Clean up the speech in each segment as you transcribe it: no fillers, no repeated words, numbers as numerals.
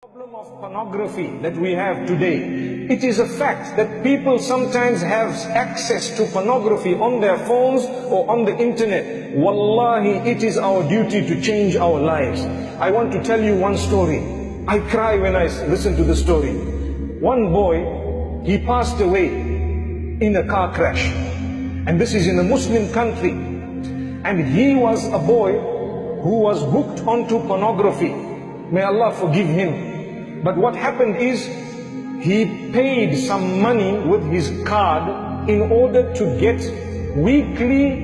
Problem of pornography that we have today. It is a fact that people sometimes have access to pornography on their phones or on the internet. Wallahi, it is our duty to change our lives. I want to tell you one story. I cry when I listen to the story. One boy, he passed away in a car crash. And this is in a Muslim country. And he was a boy who was hooked onto pornography. May Allah forgive him. But what happened is, he paid some money with his card in order to get weekly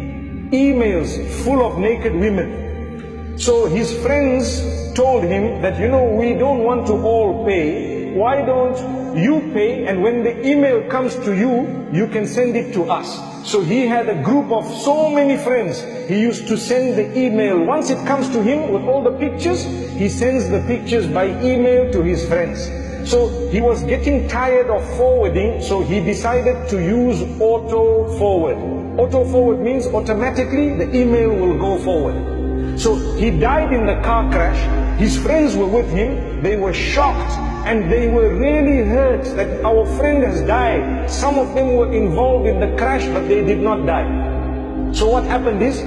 emails full of naked women. So his friends told him that, we don't want to all pay. Why don't you pay, and when the email comes to you, you can send it to us. So he had a group of so many friends. He used to send the email. Once it comes to him with all the pictures, he sends the pictures by email to his friends. So he was getting tired of forwarding, so he decided to use auto forward. Auto forward means automatically the email will go forward. So he died in the car crash. His friends were with him. They were shocked and they were really hurt that our friend has died. Some of them were involved in the crash, but they did not die. So what happened is,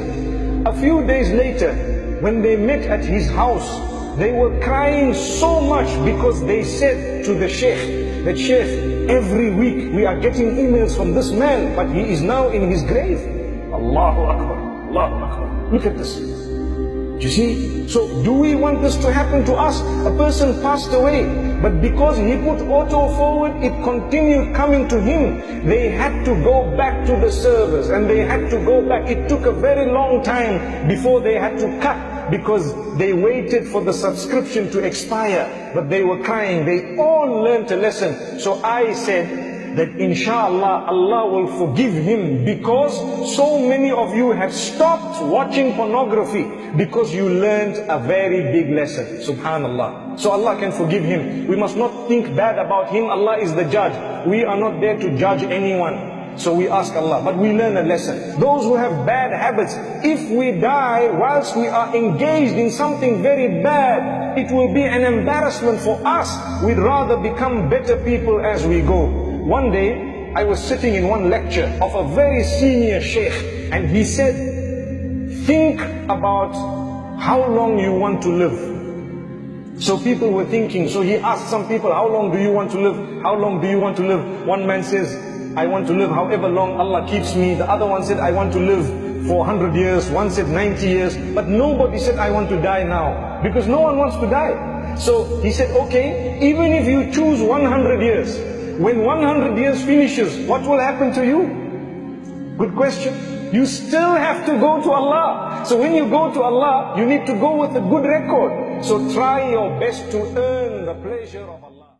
a few days later, when they met at his house, they were crying so much because they said to the sheikh that, "Sheikh, every week we are getting emails from this man, but he is now in his grave." Allahu Akbar, Allahu Akbar. Look at this. You see? So do we want this to happen to us? A person passed away, but because he put auto forward, it continued coming to him. They had to go back to the servers and they had to go back. It took a very long time before they had to cut, because they waited for the subscription to expire. But they were crying. They all learned a lesson. So I said that inshallah Allah will forgive him, because so many of you have stopped watching pornography because you learned a very big lesson. Subhanallah. So Allah can forgive him. We must not think bad about him. Allah is the judge. We are not there to judge anyone. So we ask Allah, but we learn a lesson. Those who have bad habits, if we die whilst we are engaged in something very bad, it will be an embarrassment for us. We'd rather become better people as we go. One day, I was sitting in one lecture of a very senior sheikh, and he said, think about how long you want to live. So people were thinking, so he asked some people, how long do you want to live? How long do you want to live? One man says, I want to live however long Allah keeps me. The other one said, I want to live for 100 years. One said 90 years. But nobody said, I want to die now. Because no one wants to die. So he said, okay, even if you choose 100 years, when 100 years finishes, what will happen to you? Good question. You still have to go to Allah. So when you go to Allah, you need to go with a good record. So try your best to earn the pleasure of Allah.